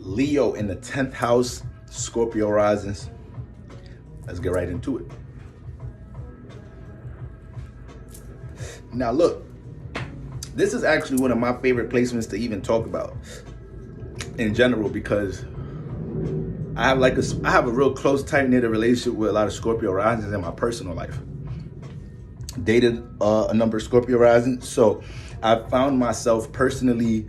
Leo in the 10th house, Scorpio risings. Let's get right into it. Now look, this is actually one of my favorite placements to even talk about in general, because I have a real close, tight-knit relationship with a lot of Scorpio risings in my personal life. Dated a number of Scorpio risings, so I found myself personally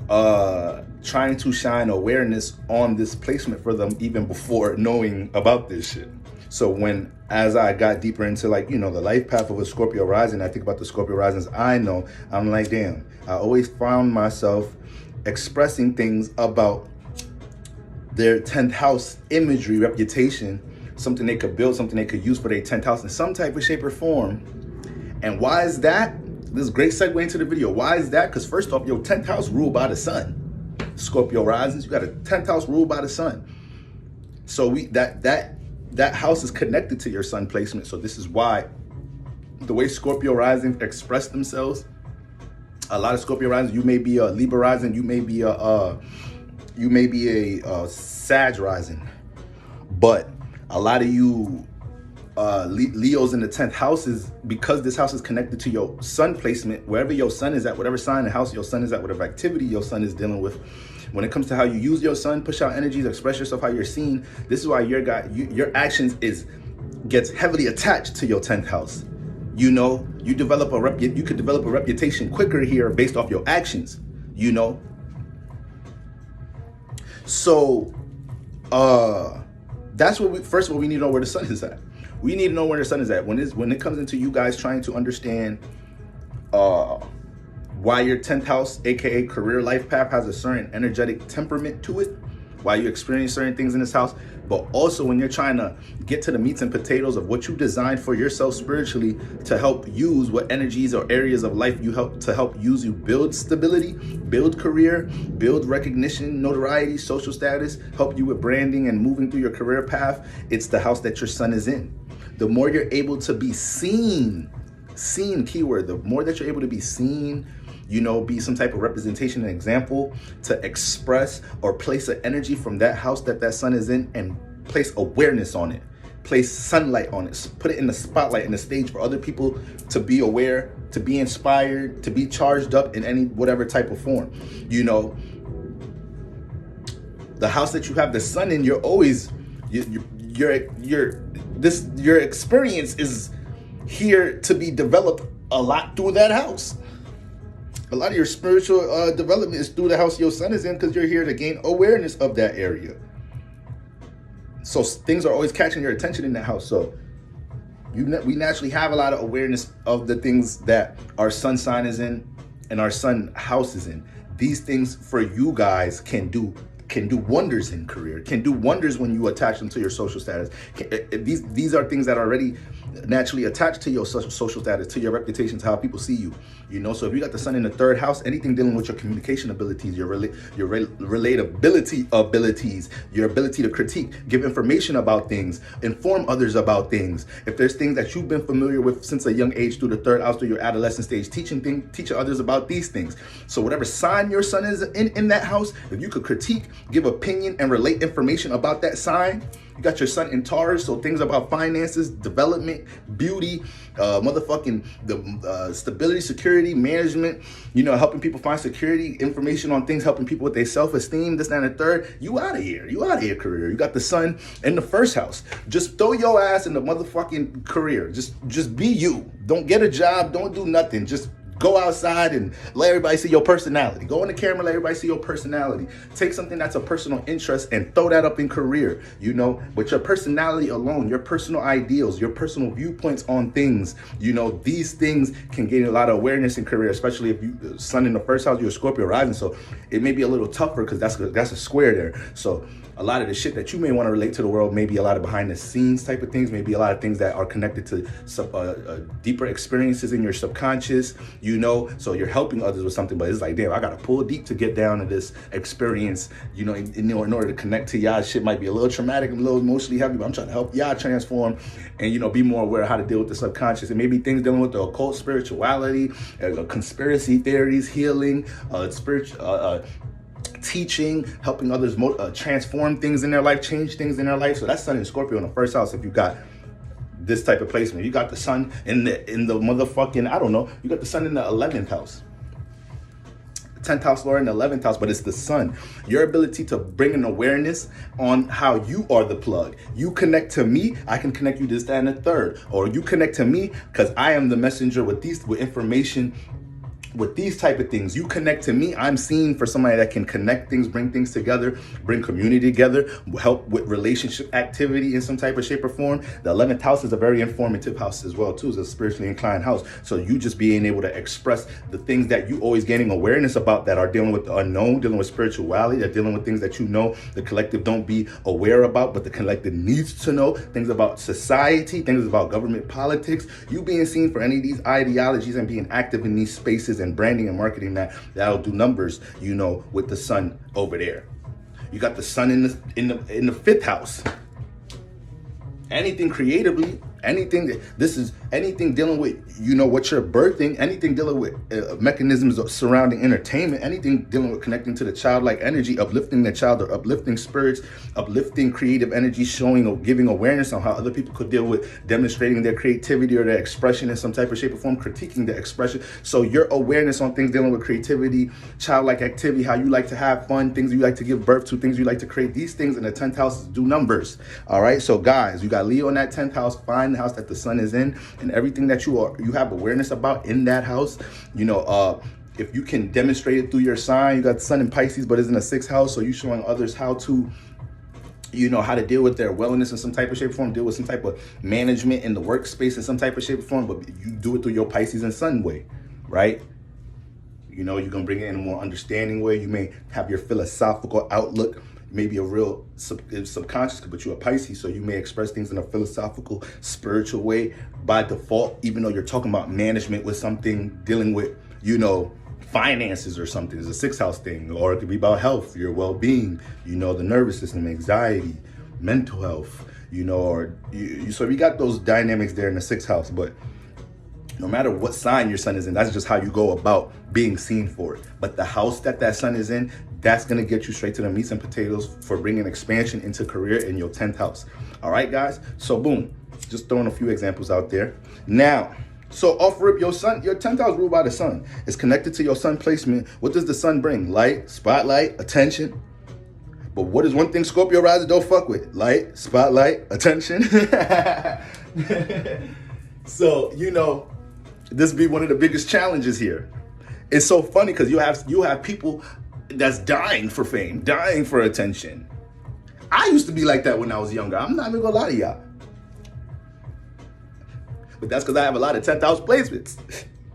trying to shine awareness on this placement for them even before knowing about this shit. So as I got deeper into the life path of a Scorpio rising, I think about the Scorpio risings I know, I'm like, damn, I always found myself expressing things about their 10th house imagery, reputation, something they could build, something they could use for their 10th house in some type of shape or form. And why is that? This is a great segue into the video. Why is that? Because first off, your 10th house ruled by the sun. Scorpio risings, you got a 10th house ruled by the sun. So that house is connected to your sun placement. So this is why the way Scorpio risings express themselves, a lot of Scorpio risings, you may be a Libra rising, you may be a Sag rising, but a lot of you Leos in the 10th house is because this house is connected to your sun placement. Wherever your sun is at, whatever sign and house your sun is at, whatever activity your sun is dealing with, when it comes to how you use your sun, push out energies, express yourself, how you're seen, this is why your actions gets heavily attached to your 10th house. You could develop a reputation quicker here based off your actions, So that's what first of all, we need to know where the sun is at. We need to know where the sun is at. When it comes into you guys trying to understand why your 10th house, aka career life path, has a certain energetic temperament to it, why you experience certain things in this house, but also when you're trying to get to the meats and potatoes of what you designed for yourself spiritually to help use what energies or areas of life you help use you build stability, build career, build recognition, notoriety, social status, help you with branding and moving through your career path. It's the house that your sun is in. The more you're able to be seen keyword, the more that you're able to be seen, be some type of representation and example to express or place an energy from that house that sun is in and place awareness on it, place sunlight on it, put it in the spotlight, in the stage for other people to be aware, to be inspired, to be charged up in any whatever type of form. The house that you have the sun in, you're always your experience is here to be developed a lot through that house. A lot of your spiritual development is through the house your sun is in, because you're here to gain awareness of that area. So things are always catching your attention in that house. So we naturally have a lot of awareness of the things that our sun sign is in and our sun house is in. These things for you guys can do wonders in career, can do wonders when you attach them to your social status. These are things that are already naturally attached to your social status, to your reputation, to how people see you. So if you got the sun in the 3rd house, anything dealing with your communication abilities, your relatability abilities, your ability to critique, give information about things, inform others about things. If there's things that you've been familiar with since a young age through the 3rd house, through your adolescent stage, teaching others about these things. So whatever sign your sun is in that house, if you could critique, give opinion, and relate information about that sign. You got your sun in Taurus, so things about finances, development, beauty, stability, security, management, helping people find security, information on things, helping people with their self-esteem, this, that, and the third. You out of here career. You got the sun in the 1st house. Just throw your ass in the motherfucking career. Just be you. Don't get a job. Don't do nothing. Just go outside and let everybody see your personality. Go on the camera, let everybody see your personality. Take something that's a personal interest and throw that up in career, But your personality alone, your personal ideals, your personal viewpoints on things, these things can gain a lot of awareness in career, especially if you sun in the 1st house, you're a Scorpio rising. So it may be a little tougher because that's a square there. So a lot of the shit that you may want to relate to the world, maybe a lot of behind the scenes type of things, maybe a lot of things that are connected to deeper experiences in your subconscious, so you're helping others with something, but it's like, damn, I got to pull deep to get down to this experience, in order to connect to y'all. Shit might be a little traumatic, a little emotionally heavy, but I'm trying to help y'all transform and, be more aware of how to deal with the subconscious. And maybe things dealing with the occult, spirituality, conspiracy theories, healing, teaching, helping others transform things in their life, change things in their life. So that's Sun in Scorpio in the first house. If you got this type of placement, you got the Sun in the motherfucking, I don't know, you got the Sun in the 11th house. 10th house Lord in the 11th house, but it's the Sun. Your ability to bring an awareness on how you are the plug. You connect to me, I can connect you to this, that, and the third. Or you connect to me because I am the messenger with information, with these type of things. You connect to me, I'm seen for somebody that can connect things, bring things together, bring community together, help with relationship activity in some type of shape or form. The 11th house is a very informative house as well too. It's a spiritually inclined house. So you just being able to express the things that you always gaining awareness about that are dealing with the unknown, dealing with spirituality, that dealing with things that you know the collective don't be aware about, but the collective needs to know, things about society, things about government politics. You being seen for any of these ideologies and being active in these spaces and branding and marketing, that'll do numbers, you know, with the Sun over there. You got the Sun in the 5th house. Anything creatively, anything dealing with, you know, what you're birthing, anything dealing with mechanisms surrounding entertainment, anything dealing with connecting to the childlike energy, uplifting the child or uplifting spirits, uplifting creative energy, showing or giving awareness on how other people could deal with demonstrating their creativity or their expression in some type of shape or form, critiquing the expression. So your awareness on things dealing with creativity, childlike activity, how you like to have fun, things you like to give birth to, things you like to create, these things in the 10th house do numbers. All right. So guys, you got Leo in that 10th house. Find the house that the Sun is in, and everything that you have awareness about in that house. You know, if you can demonstrate it through your sign, you got the Sun in Pisces, but it's in the 6th house. So you're showing others how to, you know, how to deal with their wellness in some type of shape or form, deal with some type of management in the workspace in some type of shape or form, but you do it through your Pisces and Sun way, right? You know, you're going to bring it in a more understanding way. You may have your philosophical outlook, maybe a real subconscious, but you're a Pisces, so you may express things in a philosophical, spiritual way by default, even though you're talking about management with something dealing with, you know, finances or something. It's a 6th house thing, or it could be about health, your well-being, you know, the nervous system, anxiety, mental health, you know, or so we got those dynamics there in the 6th house. But no matter what sign your Sun is in, that's just how you go about being seen for it. But the house that Sun is in, that's going to get you straight to the meats and potatoes for bringing expansion into career in your 10th house. All right, guys? So boom, just throwing a few examples out there. Now, so off rip, your 10th house ruled by the Sun is connected to your Sun placement. What does the Sun bring? Light, spotlight, attention. But what is one thing Scorpio Rising don't fuck with? Light, spotlight, attention. So, you know, this be one of the biggest challenges here. It's so funny because you have people that's dying for fame, dying for attention. I used to be like that when I was younger. I'm not even gonna lie to y'all. But that's because I have a lot of 10th house placements.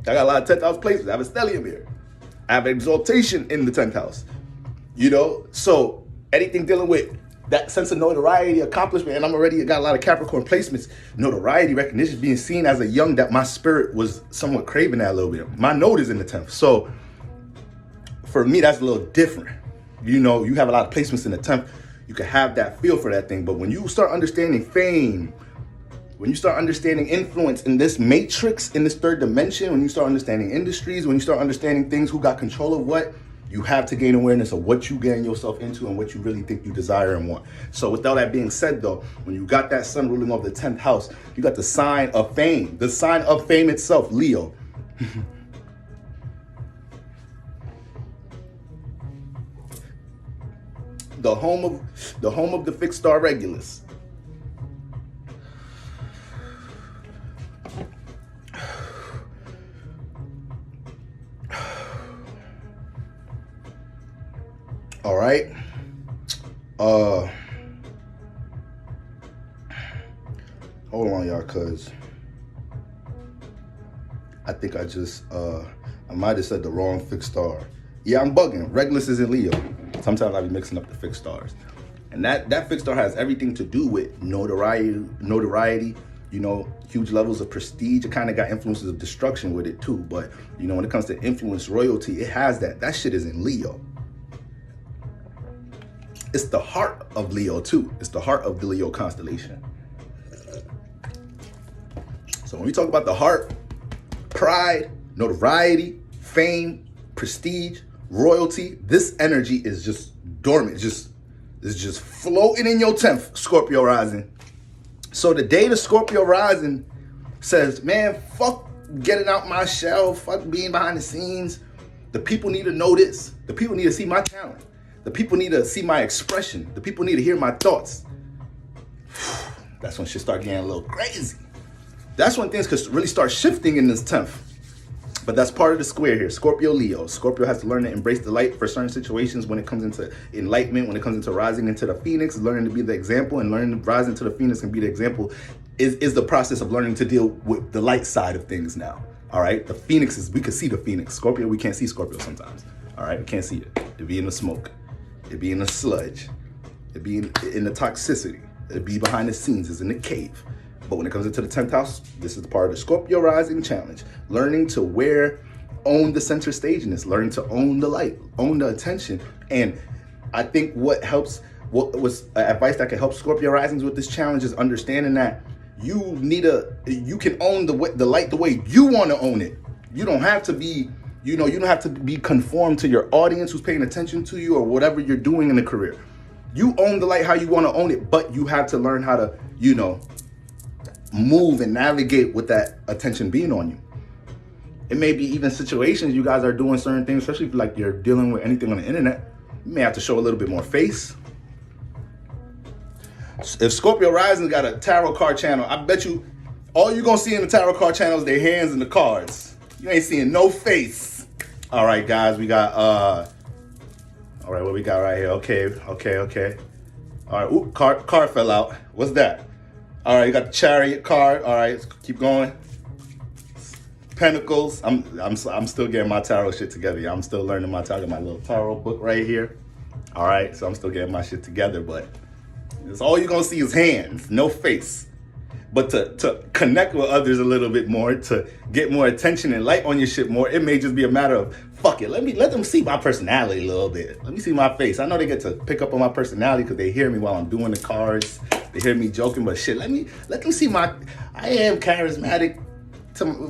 I got a lot of 10th house placements. I have a stellium here. I have exaltation in the 10th house. You know, so anything dealing with that sense of notoriety, accomplishment, and I'm already got a lot of Capricorn placements, notoriety, recognition, being seen as a young, that my spirit was somewhat craving that a little bit. My node is in the 10th. So for me, that's a little different. You know, you have a lot of placements in the 10th. You can have that feel for that thing. But when you start understanding fame, when you start understanding influence in this matrix, in this 3rd dimension, when you start understanding industries, when you start understanding things, who got control of what, you have to gain awareness of what you getting yourself into and what you really think you desire and want. So with all that being said, though, when you got that Sun ruling over the 10th house, you got the sign of fame, the sign of fame itself, Leo. the home of the fixed star Regulus. All right. Hold on, y'all, cause I think I might have said the wrong fixed star. Yeah, I'm bugging. Regulus is in Leo. Sometimes I be mixing up the fixed stars. And that fixed star has everything to do with notoriety, you know, huge levels of prestige. It kind of got influences of destruction with it too. But, you know, when it comes to influence, royalty, it has that. That shit is in Leo. It's the heart of Leo too. It's the heart of the Leo constellation. So when we talk about the heart, pride, notoriety, fame, prestige, royalty, this energy is just dormant, it's just floating in your 10th, Scorpio rising. So the day the Scorpio rising says, man, fuck getting out my shell, fuck being behind the scenes. The people need to know this. The people need to see my talent. The people need to see my expression. The people need to hear my thoughts. That's when shit start getting a little crazy. That's when things could really start shifting in this 10th. But that's part of the square here. Scorpio, Leo. Scorpio has to learn to embrace the light for certain situations when it comes into enlightenment, when it comes into rising into the Phoenix, learning to be the example, and learning to rise into the Phoenix and be the example is the process of learning to deal with the light side of things now. All right? The Phoenix is, we can see the Phoenix. Scorpio, we can't see Scorpio sometimes. All right? We can't see it. It be in the smoke. It be in the sludge. It be in the toxicity. It be behind the scenes. It's in the cave. But when it comes into the 10th house, this is the part of the Scorpio rising challenge. Learning to own the center stage in this, learning to own the light, own the attention. And I think what was advice that can help Scorpio risings with this challenge is understanding that you can own the light the way you want to own it. You don't have to be, you don't have to be conformed to your audience who's paying attention to you or whatever you're doing in the career. You own the light how you want to own it, but you have to learn how to, move and navigate with that attention being on you. It may be even situations you guys are doing certain things, especially if you're dealing with anything on the internet. You may have to show a little bit more face. If Scorpio Rising got a tarot card channel, I bet you all you're gonna see in the tarot card channel is their hands and the cards. You ain't seeing no face. All right, guys, we got all right, what we got right here? Okay. All right, ooh, card fell out. What's that? All right, you got the Chariot card. All right, let's keep going. Pentacles. I'm still getting my tarot shit together. I'm still learning my tarot. My little tarot book right here. All right, so I'm still getting my shit together, but it's all you're gonna see is hands, no face. But to connect with others a little bit more, to get more attention and light on your shit more, it may just be a matter of, fuck it, let them see my personality a little bit. Let me see my face. I know they get to pick up on my personality because they hear me while I'm doing the cards. They hear me joking, but shit, let them see I am charismatic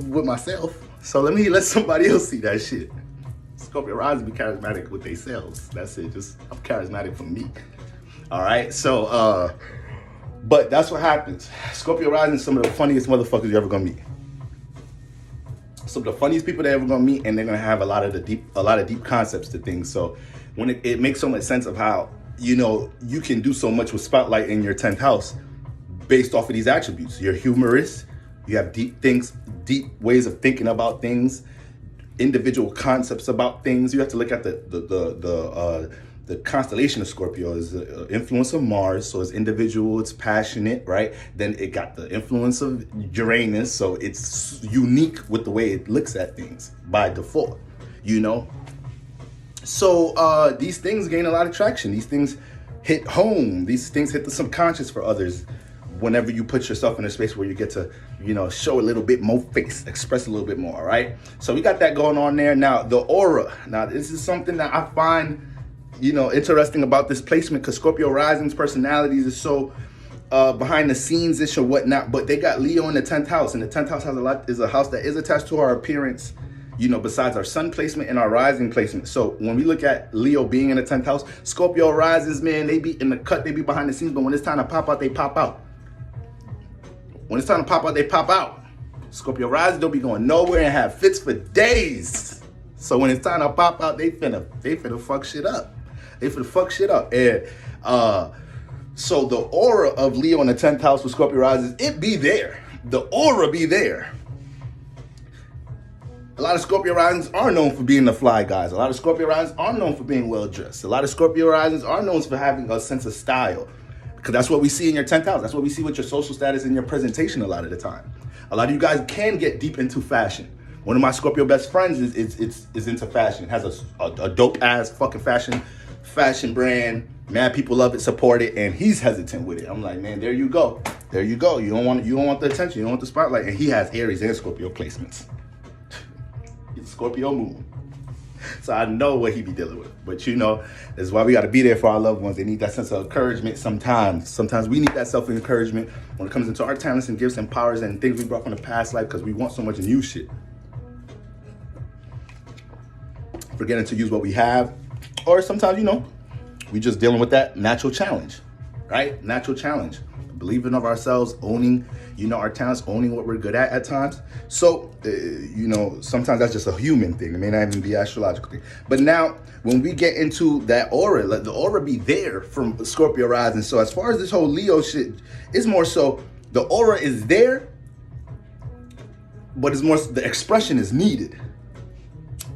with myself. So let somebody else see that shit. Scorpio Rising be charismatic with themselves. That's it. I'm charismatic for me. All right. So, but that's what happens. Scorpio Rising is some of the funniest motherfuckers you're ever gonna meet. Some of the funniest people they're ever gonna meet, and they're gonna have a lot of deep concepts to things. So when it makes so much sense of how you can do so much with Spotlight in your 10th house based off of these attributes. You're humorous. You have deep ways of thinking about things, individual concepts about things. You have to look at the constellation of Scorpio is the influence of Mars, so it's individual, it's passionate, right? Then it got the influence of Uranus, so it's unique with the way it looks at things by default, So these things gain a lot of traction. These things hit home. These things hit the subconscious for others whenever you put yourself in a space where you get to, show a little bit more face, express a little bit more, right? So we got that going on there. Now, the aura. Now, this is something that I find, interesting about this placement because Scorpio Rising's personalities is so behind the scenes-ish or whatnot, but they got Leo in the 10th house, and the 10th house is a house that is attached to our appearance, besides our sun placement and our rising placement. So when we look at Leo being in the 10th house, Scorpio risings, man, they be in the cut, they be behind the scenes, but when it's time to pop out, they pop out. When it's time to pop out, they pop out. Scorpio rising don't be going nowhere and have fits for days. So when it's time to pop out, they finna fuck shit up. They finna fuck shit up. And so the aura of Leo in the 10th house with Scorpio risings, it be there. The aura be there. A lot of Scorpio risings are known for being the fly guys. A lot of Scorpio risings are known for being well-dressed. A lot of Scorpio risings are known for having a sense of style. Because that's what we see in your 10th house. That's what we see with your social status and your presentation a lot of the time. A lot of you guys can get deep into fashion. One of my Scorpio best friends is into fashion. Has a dope-ass fucking fashion brand. Mad people love it, support it, and he's hesitant with it. I'm like, man, there you go. There you go. You don't want the attention. You don't want the spotlight. And he has Aries and Scorpio placements. Scorpio moon. So I know what he be dealing with. But that's why we got to be there for our loved ones. They need that sense of encouragement sometimes. Sometimes we need that self-encouragement when it comes into our talents and gifts and powers and things we brought from the past life because we want so much new shit. forgetting to use what we have, or sometimes, we just dealing with that natural challenge, right? Natural challenge. Believing of ourselves, owning, our talents, owning what we're good at times. So, sometimes that's just a human thing. It may not even be an astrological thing. But now, when we get into that aura, let the aura be there from Scorpio rising. So as far as this whole Leo shit, it's more so the aura is there, but it's more the expression is needed.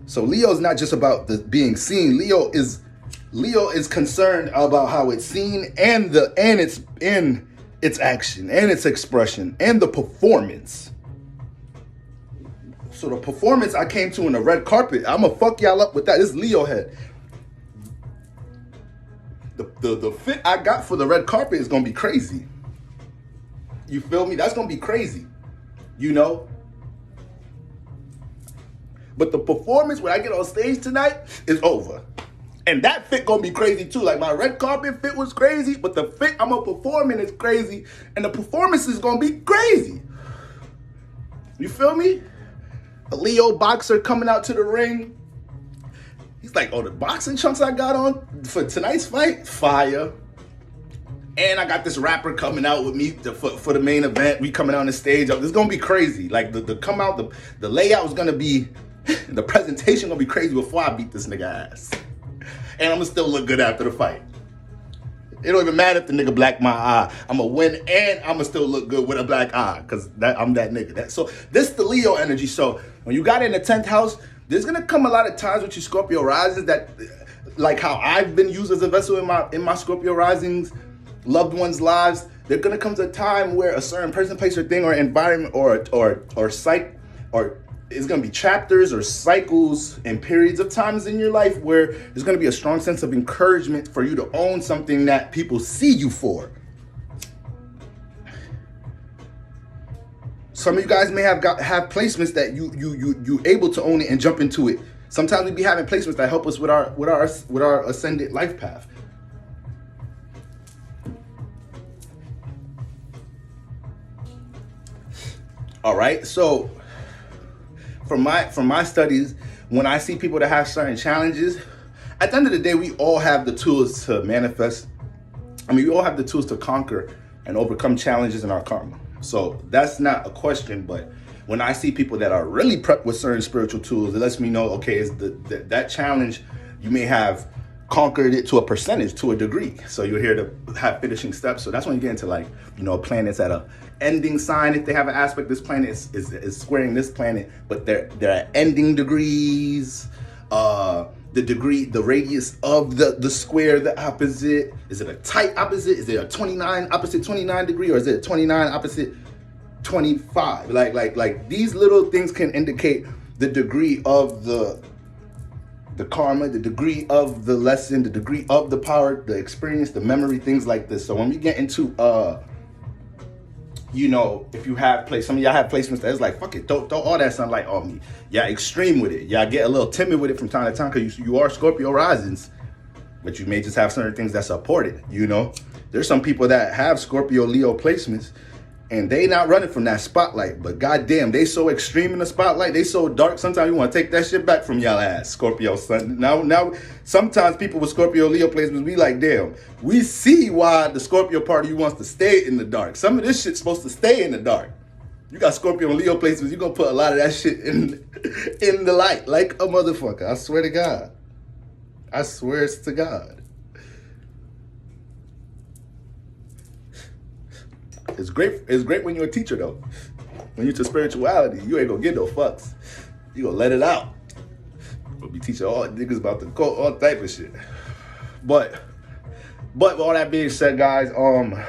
So Leo is not just about the being seen. Leo is concerned about how it's seen and its action and its expression and the performance. So the performance I came to in the red carpet, I'm gonna fuck y'all up with that. This Leo head. The fit I got for the red carpet is gonna be crazy. You feel me? That's gonna be crazy. But the performance when I get on stage tonight is over. And that fit gonna be crazy too. Like my red carpet fit was crazy, but the fit I'm gonna perform in is crazy. And the performance is gonna be crazy. You feel me? A Leo boxer coming out to the ring. He's like, oh, the boxing trunks I got on for tonight's fight, fire. And I got this rapper coming out with me for the main event. We coming out on the stage. This is gonna be crazy. Like the come out, the layout is gonna be, the presentation gonna be crazy before I beat this nigga ass. And I'm gonna still look good after the fight. It don't even matter if the nigga black my eye. I'm gonna win and I'm gonna still look good with a black eye because I'm that nigga. So this the Leo energy. So when you got in the 10th house, there's gonna come a lot of times with your Scorpio risings that, like how I've been used as a vessel in my Scorpio risings, loved ones' lives. There gonna come a time where a certain person, place, or thing, or environment, or site, or it's gonna be chapters or cycles and periods of times in your life where there's gonna be a strong sense of encouragement for you to own something that people see you for. Some of you guys may have placements that you able to own it and jump into it. Sometimes we be having placements that help us with our ascended life path. All right, so from my studies, when I see people that have certain challenges, at the end of the day, we all have the tools to manifest. We all have the tools to conquer and overcome challenges in our karma. So that's not a question, but when I see people that are really prepped with certain spiritual tools, it lets me know, okay, is that challenge, you may have conquered it to a percentage, to a degree. So you're here to have finishing steps. So that's when you get into planets at a ending sign. If they have an aspect, this planet is squaring this planet, but they're at ending degrees. The radius of the square, the opposite. Is it a tight opposite? Is it a 29 opposite 29 degree, or is it a 29 opposite 25? Like these little things can indicate the degree of the karma, the degree of the lesson, the degree of the power, the experience, the memory, things like this. So when we get into if you have some of y'all have placements that is like, fuck it, don't all that sound like on me. Y'all extreme with it. Y'all get a little timid with it from time to time because you are Scorpio risings, but you may just have certain things that support it. There's some people that have Scorpio Leo placements and they not running from that spotlight, but goddamn, they so extreme in the spotlight, they so dark, sometimes you want to take that shit back from y'all ass, Scorpio sun. Now, sometimes people with Scorpio Leo placements be like, damn, we see why the Scorpio part of you wants to stay in the dark. Some of this shit's supposed to stay in the dark. You got Scorpio and Leo placements, you're going to put a lot of that shit in the light, like a motherfucker. I swear to God. I swear it's to God. It's great when you're a teacher though. When you're to spirituality, you ain't gonna get no fucks. You gonna let it out. You'll be teaching all niggas about the cult, all type of shit. But with all that being said, guys, own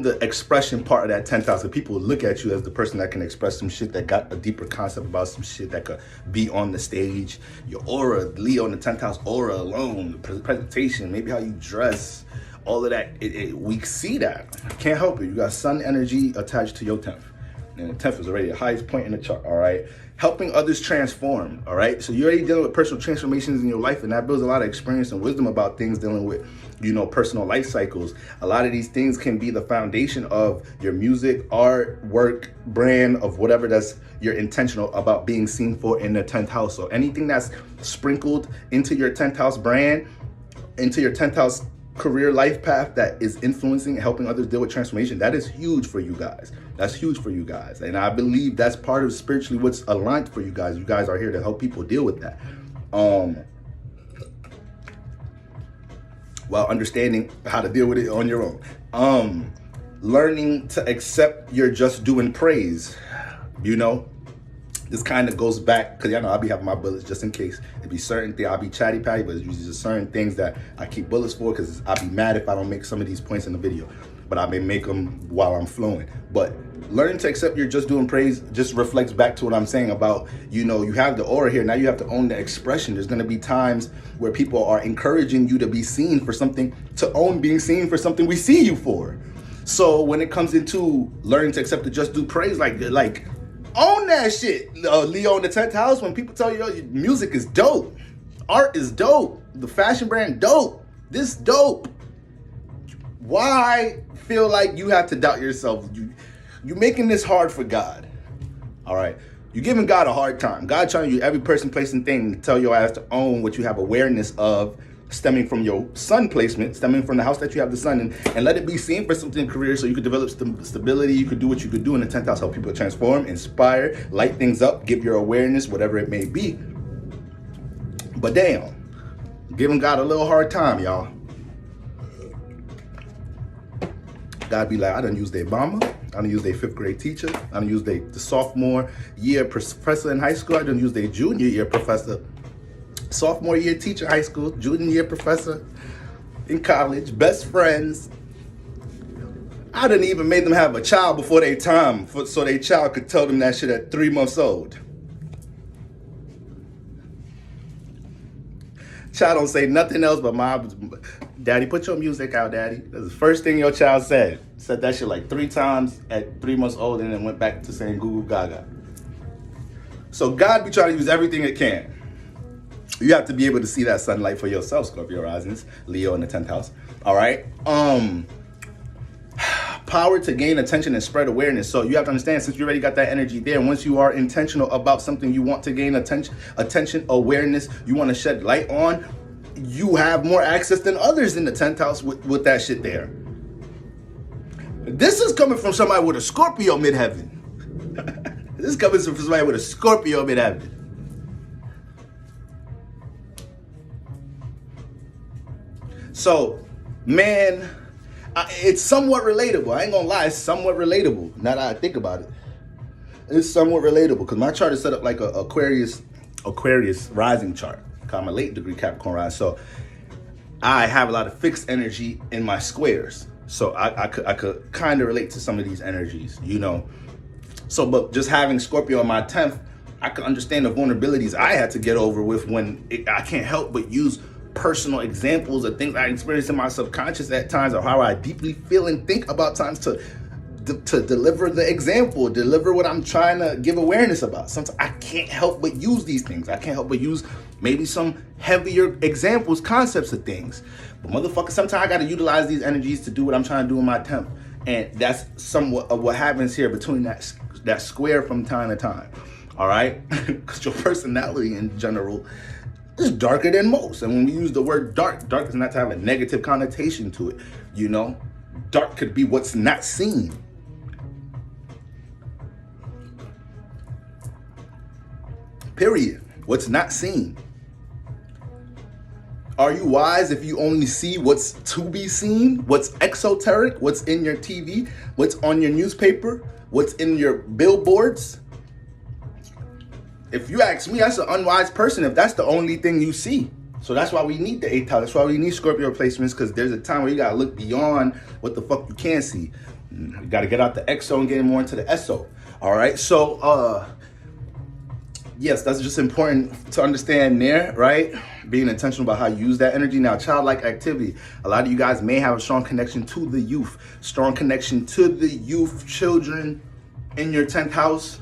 the expression part of that 10th house. So people look at you as the person that can express some shit, that got a deeper concept about some shit, that could be on the stage. Your aura, Leo in the 10th house, aura alone, the presentation, maybe how you dress, all of that, we see that. Can't help it. You got sun energy attached to your 10th. And the 10th is already the highest point in the chart, all right? Helping others transform, all right? So you're already dealing with personal transformations in your life, and that builds a lot of experience and wisdom about things dealing with, you know, personal life cycles. A lot of these things can be the foundation of your music, art, work, brand, of whatever that's you're intentional about being seen for in the 10th house. So anything that's sprinkled into your 10th house brand, into your 10th house career life path that is influencing and helping others deal with transformation, that is huge for you guys. That's huge for you guys. And I believe that's part of spiritually what's aligned for you guys. You guys are here to help people deal with that. While understanding how to deal with it on your own. Learning to accept your just due and praise. You know, this kind of goes back, because y'all know I'll be having my bullets just in case. It'd be certain things, I'll be chatty patty, but it's usually just certain things that I keep bullets for, because I'll be mad if I don't make some of these points in the video. But I may make them while I'm flowing. But learning to accept your just due and praise just reflects back to what I'm saying about, you know, you have the aura here. Now you have to own the expression. There's going to be times where people are encouraging you to be seen for something, to own being seen for something we see you for. So when it comes into learning to accept the just due praise, like own that shit. Leo in the 10th house, when people tell you, your music is dope, art is dope, the fashion brand dope, this dope. Why feel like you have to doubt yourself? You're making this hard for God. All right. You're giving God a hard time. God trying to use every person, place, and thing to tell your ass to own what you have awareness of, stemming from your sun placement, stemming from the house that you have the sun in, and let it be seen for something in career so you could develop stability. You could do what you could do in the 10th house, help people transform, inspire, light things up, give your awareness, whatever it may be. But damn, giving God a little hard time, y'all. God be like, I done used their mama, I done used their 5th grade teacher, I done used the sophomore year professor in high school, I done used their junior year professor, sophomore year teacher high school, junior year professor in college, best friends. I done even made them have a child before their time, so their child could tell them that shit at 3 months old. Child don't say nothing else but mom, daddy, put your music out, daddy. That's the first thing your child said. Said that shit like 3 times at 3 months old, and then went back to saying goo goo gaga. So God be trying to use everything it can. You have to be able to see that sunlight for yourself, Scorpio Risings, Leo in the 10th house. All right. Power to gain attention and spread awareness. So you have to understand, since you already got that energy there, once you are intentional about something you want to gain attention, awareness, you want to shed light on, you have more access than others in the 10th house with that shit there. This is coming from somebody with a Scorpio midheaven. This is coming from somebody with a Scorpio midheaven. So, man, it's somewhat relatable. I ain't gonna lie, it's somewhat relatable. Now that I think about it, it's somewhat relatable because my chart is set up like a Aquarius rising chart. I'm a late degree Capricorn rising, so I have a lot of fixed energy in my squares. So I could kind of relate to some of these energies, you know. So, but just having Scorpio on my 10th, I could understand the vulnerabilities I had to get over with when I can't help but use personal examples of things I experienced in my subconscious at times, or how I deeply feel and think about times to deliver the example, deliver what I'm trying to give awareness about. Sometimes I can't help but use these things. I can't help but use maybe some heavier examples, concepts of things. But motherfucker, sometimes I got to utilize these energies to do what I'm trying to do in my 10th. And that's somewhat of what happens here between that square from time to time. All right? Because your personality in general is darker than most. And when we use the word dark does not have a negative connotation to it. You know, dark could be what's not seen. Period. What's not seen. Are you wise if you only see what's to be seen? What's exoteric? What's in your TV? What's on your newspaper? What's in your billboards? If you ask me, that's an unwise person if that's the only thing you see. So that's why we need the 8th house. That's why we need Scorpio placements, because there's a time where you got to look beyond what the fuck you can see. You got to get out the exo and get more into the SO. All right. So, yes, that's just important to understand there, right? Being intentional about how you use that energy. Now, childlike activity. A lot of you guys may have a strong connection to the youth, strong connection to the youth, children, in your 10th house.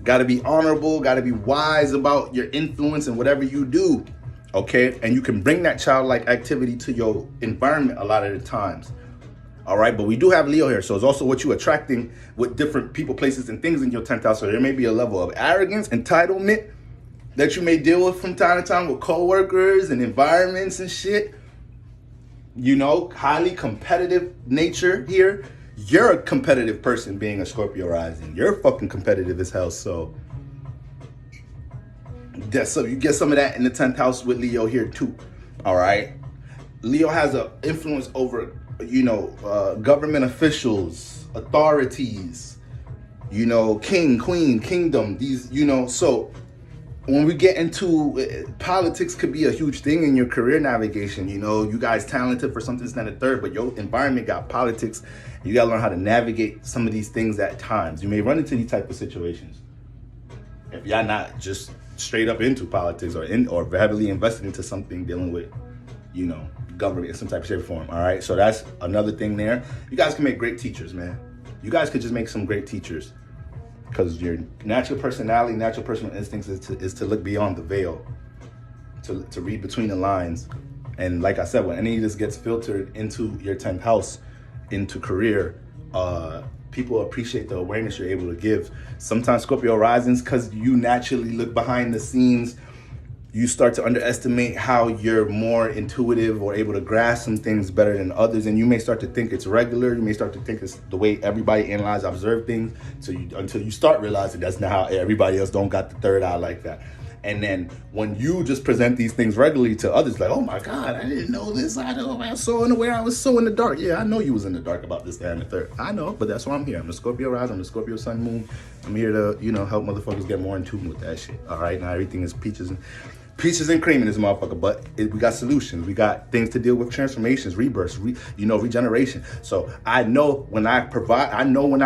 Got to be honorable, got to be wise about your influence and whatever you do, okay? And you can bring that childlike activity to your environment a lot of the times, all right? But we do have Leo here, so it's also what you're attracting with different people, places, and things in your 10th house. So there may be a level of arrogance, entitlement that you may deal with from time to time with coworkers and environments and shit. You know, highly competitive nature here. You're a competitive person being a Scorpio rising. You're fucking competitive as hell. So you get some of that in the 10th house with Leo here too. All right. Leo has an influence over, you know, government officials, authorities, you know, king, queen, kingdom, these, you know, so when we get into politics could be a huge thing in your career navigation. You know, you guys talented for something that's not a third, but your environment got politics. You got to learn how to navigate some of these things at times. You may run into these type of situations if y'all not just straight up into politics or heavily invested into something dealing with, you know, government in some type of shape or form. All right. So that's another thing there. You guys can make great teachers, man. You guys could just make some great teachers. Because your natural personality, natural personal instincts is to look beyond the veil, to read between the lines. And like I said, when any of this gets filtered into your 10th house, into career, people appreciate the awareness you're able to give. Sometimes Scorpio risings, because you naturally look behind the scenes, you start to underestimate how you're more intuitive or able to grasp some things better than others. And you may start to think it's regular. You may start to think it's the way everybody analyze, observe things. Until you start realizing that's not how everybody else don't got the third eye like that. And then when you just present these things regularly to others, like, oh my God, I didn't know this. I was so unaware. I was so in the dark. Yeah, I know you was in the dark about this, that, and the third. I know, but that's why I'm here. I'm a Scorpio rising. I'm a Scorpio sun, moon. I'm here to, you know, help motherfuckers get more in tune with that shit. All right, now everything is peaches and cream in this motherfucker, but we got solutions. We got things to deal with, transformations, rebirths, regeneration. So I know when I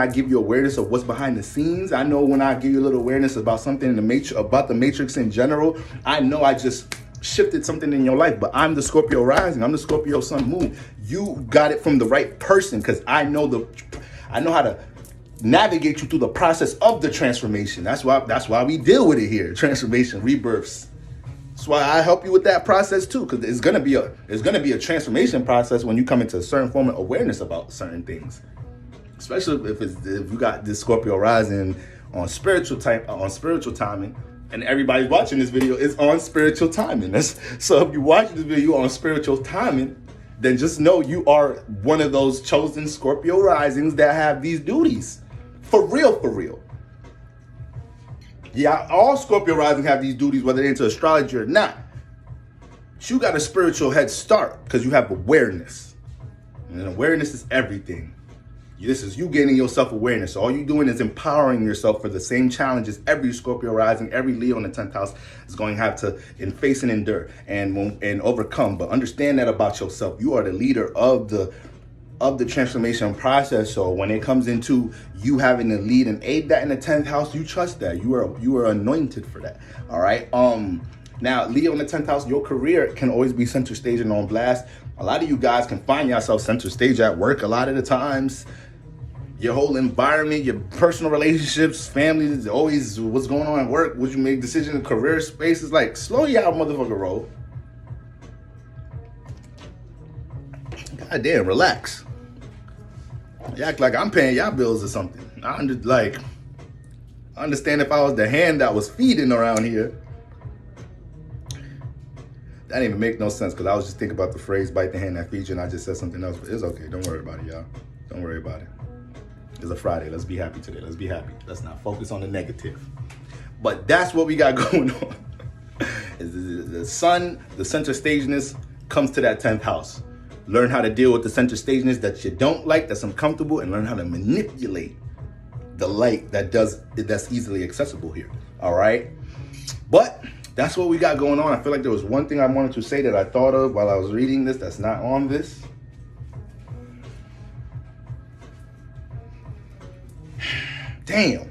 give you awareness of what's behind the scenes. I know when I give you a little awareness about something in the about the matrix in general. I know I just shifted something in your life, but I'm the Scorpio rising. I'm the Scorpio sun, moon. You got it from the right person, because I know how to navigate you through the process of the transformation. That's why we deal with it here. Transformation, rebirths. That's why I help you with that process too, because it's gonna be a transformation process when you come into a certain form of awareness about certain things. Especially if you got this Scorpio rising on spiritual timing, and everybody's watching this video is on spiritual timing. So if you watch this video on spiritual timing, then just know you are one of those chosen Scorpio risings that have these duties. For real, for real. Yeah, all Scorpio rising have these duties, whether they're into astrology or not. But you got a spiritual head start because you have awareness. And awareness is everything. This is you gaining your self-awareness. So all you're doing is empowering yourself for the same challenges every Scorpio rising, every Leo in the 10th house is going to have to face and endure and overcome. But understand that about yourself. You are the leader of the transformation process. So when it comes into you having to lead and aid that in the 10th house, you trust that. You are anointed for that. All right. Now, Leo in the 10th house, your career can always be center stage and on blast. A lot of you guys can find yourself center stage at work a lot of the times. Your whole environment, your personal relationships, family, is always what's going on at work. Would you make decisions in career spaces? Like, slow y'all motherfucker roll. God damn, relax. You act like I'm paying y'all bills or something. I understand if I was the hand that was feeding around here. That didn't even make no sense, because I was just thinking about the phrase bite the hand that feeds you, and I just said something else, but it's okay. Don't worry about it, y'all. Don't worry about it. It's a Friday. Let's be happy today. Let's be happy. Let's not focus on the negative. But that's what we got going on. The sun, the center stageness comes to that 10th house. Learn how to deal with the center stageness that you don't like, that's uncomfortable, and learn how to manipulate the light that's easily accessible here. All right? But that's what we got going on. I feel like there was one thing I wanted to say that I thought of while I was reading this that's not on this. Damn.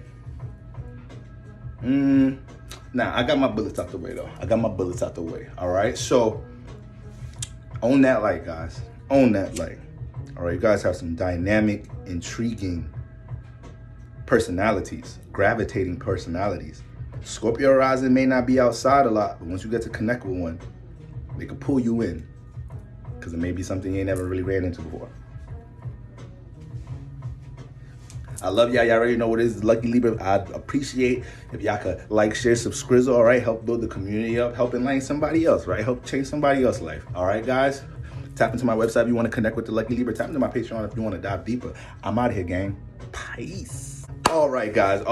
Nah, I got my bullets out the way though. I got my bullets out the way. All right. So own that light, guys. Own that light. All right. You guys have some dynamic, intriguing personalities, gravitating personalities. Scorpio rising may not be outside a lot, but once you get to connect with one, they can pull you in, because it may be something you ain't never really ran into before. I love y'all. Y'all already know what it is. Lucky Libra. I'd appreciate if y'all could like, share, subscribe, all right? Help build the community up, help enlighten somebody else, right? Help change somebody else's life, all right, guys? Tap into my website if you want to connect with the Lucky Libra. Tap into my Patreon if you want to dive deeper. I'm out of here, gang. Peace. All right, guys.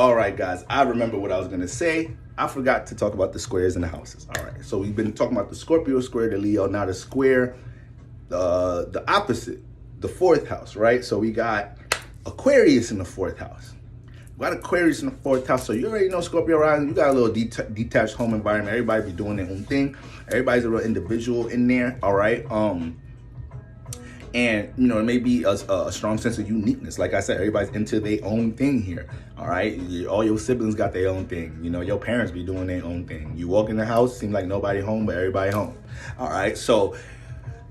I remember what I was going to say. I forgot to talk about the squares and the houses. All right. So we've been talking about the Scorpio square, the Leo, now the square, the opposite, the fourth house, right? So we got Aquarius in the fourth house. We got Aquarius in the fourth house. So you already know Scorpio rising. You got a little detached home environment. Everybody be doing their own thing. Everybody's a real individual in there. All right. And, you know, it may be a strong sense of uniqueness. Like I said, everybody's into their own thing here, all right? All your siblings got their own thing. You know, your parents be doing their own thing. You walk in the house, seem like nobody home, but everybody home, all right? So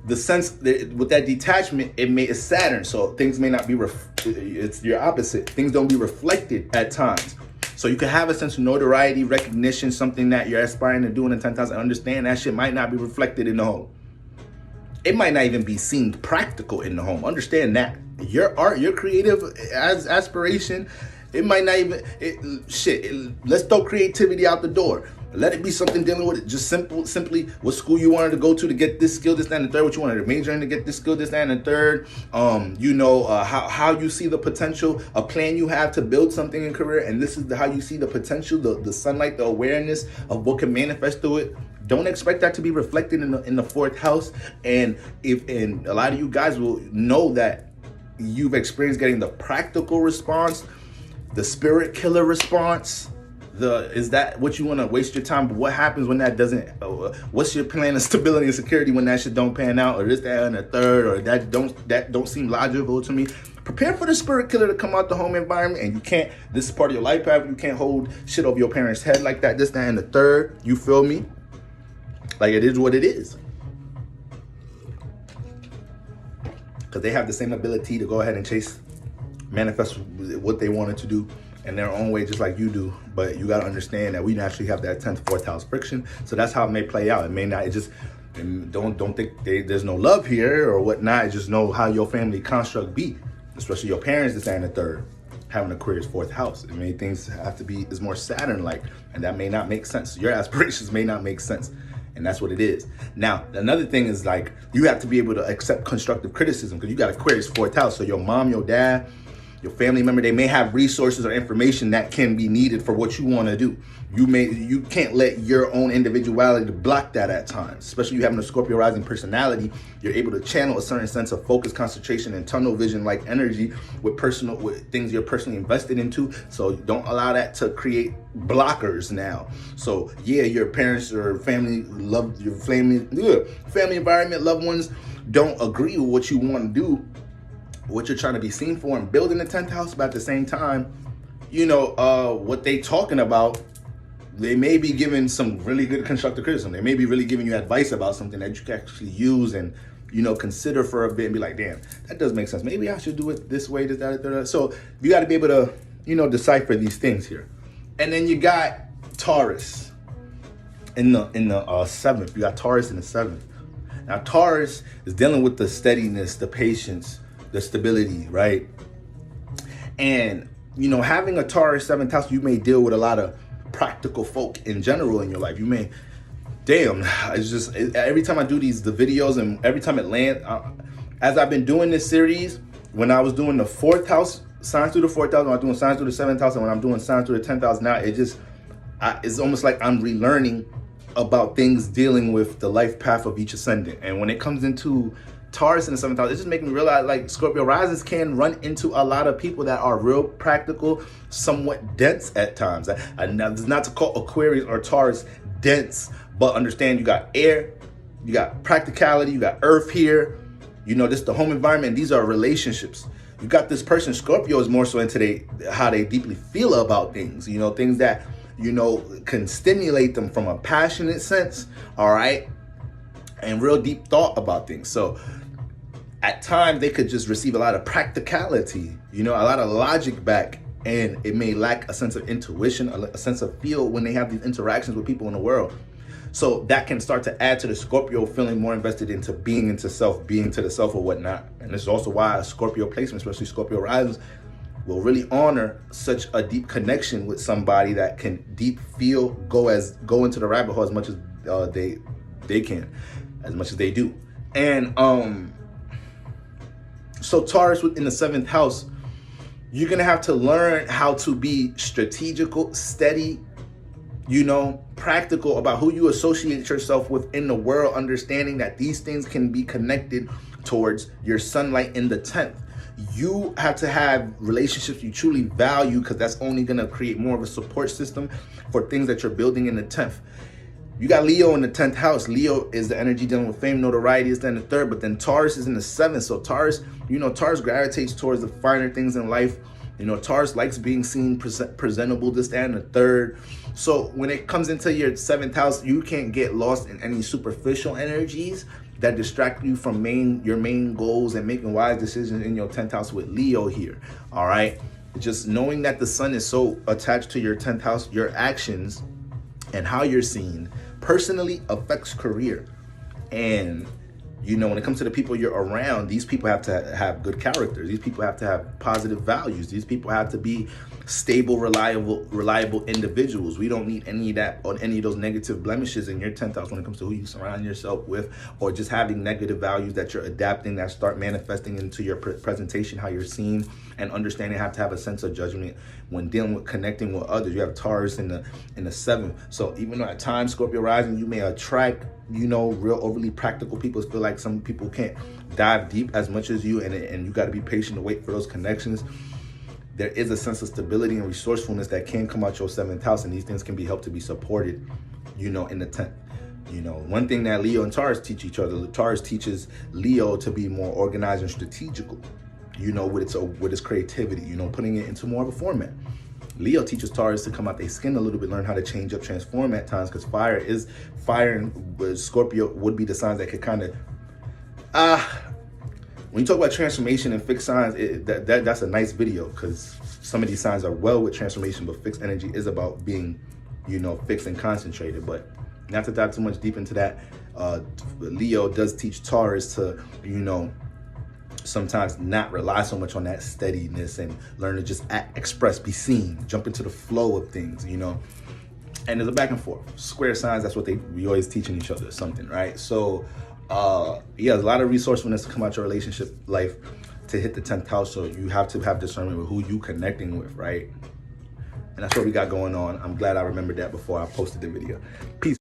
the sense that with that detachment, it's Saturn, so things may not be, it's your opposite. Things don't be reflected at times. So you can have a sense of notoriety, recognition, something that you're aspiring to do in the 10th house, and understand that shit might not be reflected in the home. It might not even be seen practical in the home. Understand that. Your art, your creative aspiration, it might not even, let's throw creativity out the door. Let it be something dealing with it. Just simply what school you wanted to go to get this skill, this, that, and the third. What you wanted to major in to get this skill, this, that, and the third. How you see the potential, a plan you have to build something in career, and this is how you see the potential, the sunlight, the awareness of what can manifest through it. Don't expect that to be reflected in the fourth house. And a lot of you guys will know that you've experienced getting the practical response, the spirit killer response. Is that what you want to waste your time? But what happens when that doesn't? What's your plan of stability and security when that shit don't pan out, or this, that, and the third, or that don't seem logical to me? Prepare for the spirit killer to come out the home environment, and you can't. This is part of your life path. You can't hold shit over your parents' head like that. This, that, and the third. You feel me? Like, it is what it is. Because they have the same ability to go ahead and manifest what they wanted to do in their own way, just like you do. But you got to understand that we naturally have that 10th, 4th house friction. So that's how it may play out. It may not, don't think there's no love here or whatnot. Just know how your family construct be, especially your parents, this and the third. Having Aquarius 4th house. Many things have to be, is more Saturn-like, and that may not make sense. Your aspirations may not make sense. And that's what it is. Now, another thing is, like, you have to be able to accept constructive criticism, because you got Aquarius 4th house. So your mom, your dad, your family member, they may have resources or information that can be needed for what you want to do. You can't let your own individuality block that at times. Especially you having a Scorpio rising personality, you're able to channel a certain sense of focus, concentration, and tunnel vision like energy with things you're personally invested into. So don't allow that to create blockers now. So yeah, your parents or family environment, loved ones don't agree with what you want to do, what you're trying to be seen for and build in the 10th house, but at the same time, what they talking about, they may be giving some really good constructive criticism. They may be really giving you advice about something that you can actually use and, consider for a bit and be like, damn, that does make sense. Maybe I should do it this way, this, that. So you got to be able to, decipher these things here. And then you got Taurus in the 7th. You got Taurus in the 7th. Now, Taurus is dealing with the steadiness, the patience, the stability, right? And, having a Taurus 7th house, you may deal with a lot of practical folk in general in your life. You may, it's just, every time I do the videos and every time it lands, as I've been doing this series, when I was doing the 4th house, signs through the 4th house, when I'm doing signs through the 7th house, and when I'm doing signs through the 10th house now, it's almost like I'm relearning about things dealing with the life path of each ascendant. And when it comes into Taurus in the 7th house, it's just making me realize, like, Scorpio risings can run into a lot of people that are real practical, somewhat dense at times. Not to call Aquarius or Taurus dense, but understand you got air, you got practicality, you got earth here, this the home environment. These are relationships. You got this person, Scorpio is more so into how they deeply feel about things, things that, can stimulate them from a passionate sense, all right, and real deep thought about things. So at times they could just receive a lot of practicality, a lot of logic back And it may lack a sense of intuition, a sense of feel when they have these interactions with people in the world. So that can start to add to the Scorpio feeling more invested into being into self, being to the self or whatnot. And this is also why a Scorpio placement, especially Scorpio rising, will really honor such a deep connection with somebody that can deep feel, go into the rabbit hole as much as they can, as much as they do. And so Taurus within the 7th house, you're gonna have to learn how to be strategical, steady, practical about who you associate yourself with in the world, understanding that these things can be connected towards your sunlight in the 10th. You have to have relationships you truly value, because that's only gonna create more of a support system for things that you're building in the 10th. You got Leo in the 10th house. Leo is the energy dealing with fame, notoriety is then the 3rd, but then Taurus is in the 7th. So Taurus, Taurus gravitates towards the finer things in life. Taurus likes being seen presentable, this, that, and the 3rd. So when it comes into your 7th house, you can't get lost in any superficial energies that distract you from your main goals and making wise decisions in your 10th house with Leo here. All right. Just knowing that the sun is so attached to your 10th house, your actions and how you're seen personally affects career. And when it comes to the people you're around, these people have to have good character. These people have to have positive values. These people have to be stable, reliable individuals. We don't need any of that or any of those negative blemishes in your 10th house when it comes to who you surround yourself with, or just having negative values that you're adapting that start manifesting into your presentation, how you're seen, and understanding have to have a sense of judgment when dealing with connecting with others. You have Taurus in the 7th. So even though at times Scorpio rising, you may attract, real overly practical people. Feel like some people can't dive deep as much as you, and you got to be patient to wait for those connections. There is a sense of stability and resourcefulness that can come out your 7th house, and these things can be helped to be supported, in the 10th. One thing that Leo and Taurus teach each other, Taurus teaches Leo to be more organized and strategical, with its creativity, putting it into more of a format. Leo teaches Taurus to come out their skin a little bit, learn how to change up, transform at times, because fire and Scorpio would be the signs that could kind of, when you talk about transformation and fixed signs, that's a nice video, because some of these signs are well with transformation, but fixed energy is about being, fixed and concentrated. But not to dive too much deep into that, Leo does teach Taurus to, sometimes not rely so much on that steadiness and learn to just act, express, be seen, jump into the flow of things, And there's a back and forth. Square signs, that's what we always teaching each other something, right? So, there's a lot of resourcefulness to come out your relationship life to hit the 10th house. So you have to have discernment with who you connecting with, right? And that's what we got going on. I'm glad I remembered that before I posted the video. Peace.